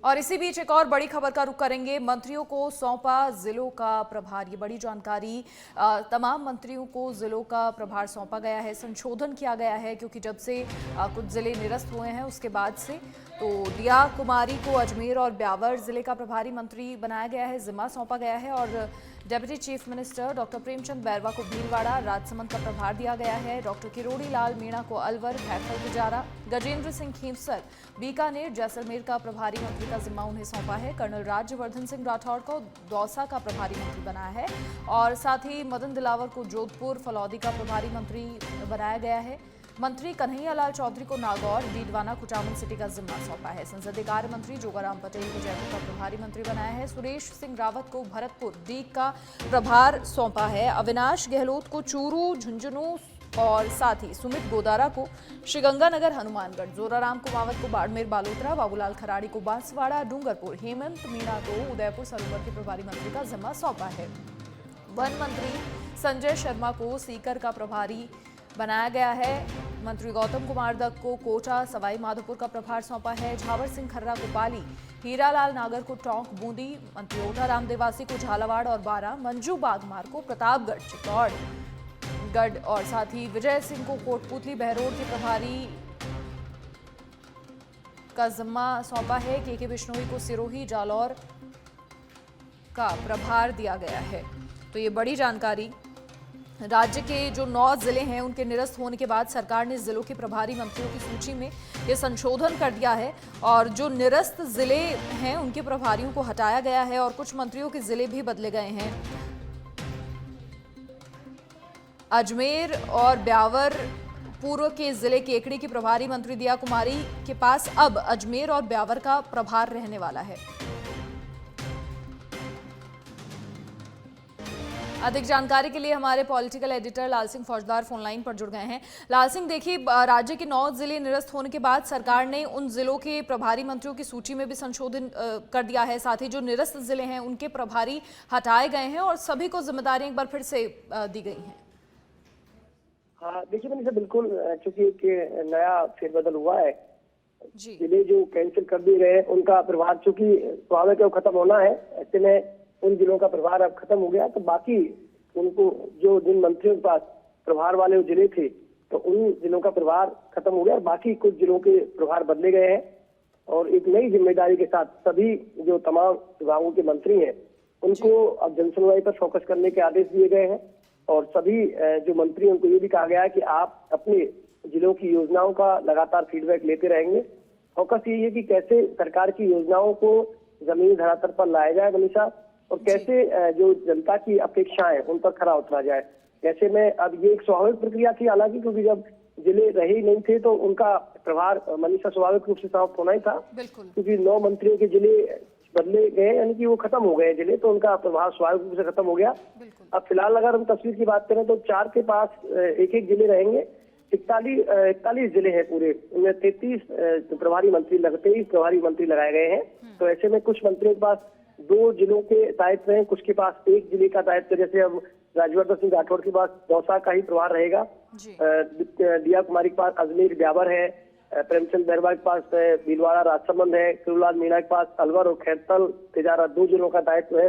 और इसी बीच एक और बड़ी खबर का रुख करेंगे। मंत्रियों को सौंपा जिलों का प्रभार। ये बड़ी जानकारी, तमाम मंत्रियों को जिलों का प्रभार सौंपा गया है। संशोधन किया गया है क्योंकि जब से कुछ जिले निरस्त हुए हैं उसके बाद से तो दिया कुमारी को अजमेर और ब्यावर जिले का प्रभारी मंत्री बनाया गया है, जिम्मा सौंपा गया है। और deputy chief minister doctor Premchand Bairwa को भीलवाड़ा राजसमंद का प्रभार दिया गया है। डॉक्टर किरोड़ी लाल मीणा को अलवर, खैरखल गुजारा, गजेंद्र सिंह खींवसर बीकानेर, जैसलमेर का प्रभारी मंत्री का जिम्मा उन्हें सौंपा है। कर्नल राज्यवर्धन सिंह राठौड़ को दौसा का प्रभारी मंत्री बनाया है और साथ ही मदन दिलावर को जोधपुर, फलौदी का प्रभारी मंत्री बनाया गया है। मंत्री कन्हैयालाल चौधरी को नागौर, डीडवाना, कुचामन सिटी का जिम्मा सौंपा है। संसदीय कार्य मंत्री जोगाराम पटेल को जयपुर का प्रभारी मंत्री बनाया है। सुरेश सिंह रावत को भरतपुर, डीग का प्रभार सौंपा है। अविनाश गहलोत को चूरू, झुंझुनू और साथ ही सुमित गोदारा को श्रीगंगानगर, हनुमानगढ़, जोराराम कुमावत को बाड़मेर, बालोतरा, बाबूलाल खराड़ी को बांसवाड़ा, डूंगरपुर, हेमंत मीणा को उदयपुर सरोवर के प्रभारी मंत्री का जिम्मा सौंपा है। वन मंत्री संजय शर्मा को सीकर का प्रभारी बनाया गया है। मंत्री गौतम कुमार दत्त को कोटा, सवाई माधोपुर का प्रभार सौंपा है। झावर सिंह खर्रा को पाली, हीरालाल नागर को टोंक, बूंदी, मंत्री ओटा राम देवासी को झालावाड़ और बारा, मंजू बागमार को प्रतापगढ़, चित्तौड़गढ़ और साथ ही विजय सिंह को कोटपुतली, बहरोड के प्रभारी का जिम्मा सौंपा है। के बिश्नोई को सिरोही, जालौर का प्रभार दिया गया है। तो ये बड़ी जानकारी। राज्य के जो 9 जिले हैं उनके निरस्त होने के बाद सरकार ने जिलों के प्रभारी मंत्रियों की सूची में ये संशोधन कर दिया है और जो निरस्त जिले हैं उनके प्रभारियों को हटाया गया है और कुछ मंत्रियों के जिले भी बदले गए हैं। अजमेर और ब्यावर पूर्व के जिले केकड़ी की प्रभारी मंत्री दिया कुमारी के पास अब अजमेर और ब्यावर का प्रभार रहने वाला है। अधिक जानकारी के लिए हमारे पॉलिटिकल एडिटर लाल सिंह फौजदार फोनलाइन पर जुड़ गए हैं। लाल सिंह, देखिए, राज्य के 9 जिले निरस्त होने के बाद सरकार ने उन जिलों के प्रभारी मंत्रियों की सूची में भी संशोधन कर दिया है। साथ ही जो निरस्त जिले हैं उनके प्रभारी हटाए गए हैं और सभी को जिम्मेदारियां एक बार फिर से दी गई हैं। हाँ, देखिए मैंने बिल्कुल, चूंकि एक नया फेरबदल हुआ है, जिले जो कैंसिल कर दिए गए उनका प्रभार चूंकि स्वाभाविक है वो खत्म होना है, ऐसे में उन जिलों का प्रभार अब खत्म हो गया। तो बाकी उनको जो जिन मंत्रियों के पास प्रभार वाले जिले थे तो उन जिलों का प्रभार खत्म हो गया और बाकी कुछ जिलों के प्रभार बदले गए हैं और एक नई जिम्मेदारी के साथ सभी जो तमाम विभागों के मंत्री हैं उनको अब जनसुनवाई पर फोकस करने के आदेश दिए गए हैं और सभी जो मंत्री उनको ये भी कहा गया है कि आप अपने जिलों की योजनाओं का लगातार फीडबैक लेते रहेंगे। फोकस ये है कि कैसे सरकार की योजनाओं को जमीनी धरातल पर लाया जाए मनीषा, और कैसे जो जनता की अपेक्षाएं उन पर खरा उतरा जाए। ऐसे में अब ये एक स्वाभाविक प्रक्रिया थी, हालांकि क्योंकि जब जिले रहे ही नहीं थे तो उनका प्रभार मनीषा स्वाभाविक रूप से समाप्त होना ही था, क्योंकि 9 मंत्रियों के जिले बदले गए, यानी कि वो खत्म हो गए जिले, तो उनका प्रभार स्वाभाविक रूप से खत्म हो गया। अब फिलहाल अगर हम तस्वीर की बात करें तो 4 के पास एक जिले रहेंगे। 41 जिले हैं पूरे, उनमें 33 प्रभारी मंत्री लगते ही प्रभारी मंत्री लगाए गए हैं। तो ऐसे में कुछ मंत्रियों के पास 2 जिलों के दायित्व हैं, कुछ के पास 1 जिले का दायित्व। जैसे अब राज्यवर्धन सिंह राठौड़ के पास दौसा का ही प्रभार रहेगा, दिया कुमारी के पास अजमेर, ब्यावर है, प्रेमचंद बैरवा के पास भीलवाड़ा, राजसमंद है, किरोड़ीलाल मीणा के पास अलवर और खैरखल, तिजारा 2 जिलों का दायित्व है।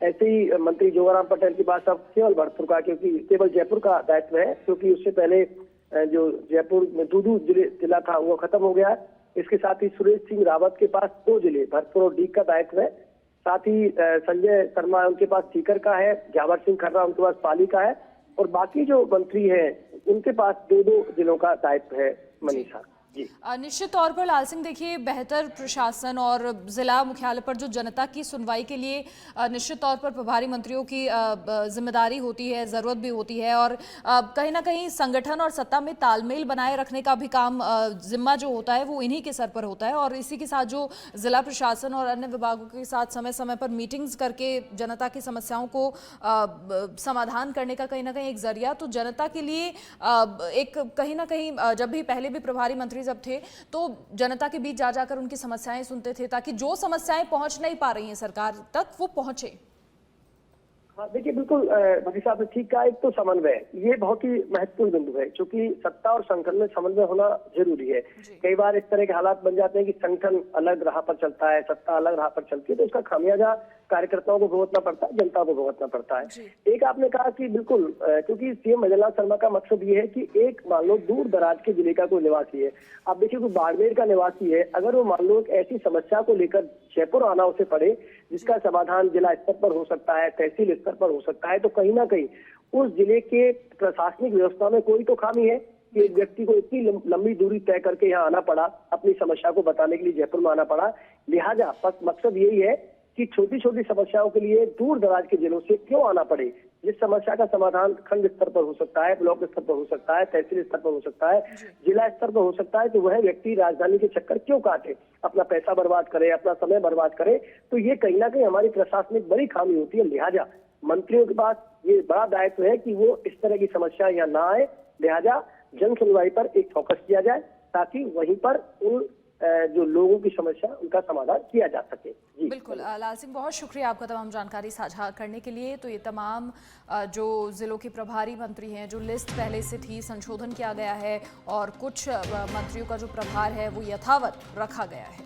ऐसे ही मंत्री जोगाराम पटेल के पास अब केवल भरतपुर का, क्योंकि केवल जयपुर का दायित्व है, क्योंकि उससे पहले जो जयपुर में दूदू जिला था वो खत्म हो गया। इसके साथ ही सुरेश सिंह रावत के पास 2 जिले भरतपुर और डीग का दायित्व है। साथ ही संजय शर्मा उनके पास सीकर का है, झावर सिंह खर्रा उनके पास पाली का है और बाकी जो मंत्री हैं उनके पास 2-2 जिलों का दायित्व है मनीषा। निश्चित तौर पर लाल सिंह, देखिए, बेहतर प्रशासन और जिला मुख्यालय पर जो जनता की सुनवाई के लिए निश्चित तौर पर प्रभारी मंत्रियों की जिम्मेदारी होती है, ज़रूरत भी होती है और कहीं ना कहीं संगठन और सत्ता में तालमेल बनाए रखने का भी काम, जिम्मा जो होता है वो इन्हीं के सर पर होता है। और इसी के साथ जो जिला प्रशासन और अन्य विभागों के साथ समय समय पर मीटिंग्स करके जनता की समस्याओं को समाधान करने का कहीं ना कहीं एक जरिया, तो जनता के लिए एक कहीं ना कहीं जब भी पहले भी प्रभारी मंत्री जब थे तो जनता के बीच जा जाकर उनकी समस्याएं सुनते थे ताकि जो समस्याएं पहुंच नहीं पा रही हैं सरकार तक वो पहुंचे। हाँ देखिए, बिल्कुल भाई साहब ने ठीक कहा। एक तो समन्वय, ये बहुत ही महत्वपूर्ण बिंदु है, क्योंकि सत्ता और संगठन में समन्वय होना जरूरी है। कई बार इस तरह के हालात बन जाते हैं कि संगठन अलग राह पर चलता है, सत्ता अलग राह पर चलती है, तो उसका खामियाजा कार्यकर्ताओं को भुगतना पड़ता है, जनता को भुगतना पड़ता है। एक आपने कहा कि बिल्कुल, क्योंकि सीएम भजनलाल शर्मा का मकसद ये है कि एक मान लो दूर दराज के जिले का कोई निवासी है, आप देखिए कोई बाड़मेर का निवासी है, अगर वो मान लो एक ऐसी समस्या को लेकर जयपुर आना उसे पड़े जिसका समाधान जिला स्तर पर हो सकता है, तहसील स्तर पर हो सकता है, तो कहीं ना कहीं उस जिले के प्रशासनिक व्यवस्था में कोई तो खामी है कि एक व्यक्ति को इतनी लंबी दूरी तय करके यहाँ आना पड़ा, अपनी समस्या को बताने के लिए जयपुर में आना पड़ा। लिहाजा मकसद यही है कि छोटी छोटी समस्याओं के लिए दूर दराज के जिलों से क्यों आना पड़े। जिस समस्या का समाधान खंड स्तर पर हो सकता है, ब्लॉक स्तर पर हो सकता है, तहसील स्तर पर हो सकता है, जिला स्तर पर हो सकता है, तो वह व्यक्ति राजधानी के चक्कर क्यों काटे, अपना पैसा बर्बाद करे, अपना समय बर्बाद करे। तो ये कहीं ना कहीं हमारी प्रशासनिक बड़ी खामी होती है। लिहाजा मंत्रियों के पास ये बड़ा दायित्व है कि वो इस तरह की समस्या यहाँ ना आए। लिहाजा जन सुनवाई पर एक फोकस किया जाए ताकि वहीं पर उन जो लोगों की समस्या उनका समाधान किया जा सके। जी बिल्कुल लाल सिंह, बहुत शुक्रिया आपका तमाम जानकारी साझा करने के लिए। तो ये तमाम जो जिलों के प्रभारी मंत्री हैं, जो लिस्ट पहले से थी, संशोधन किया गया है और कुछ मंत्रियों का जो प्रभार है वो यथावत रखा गया है।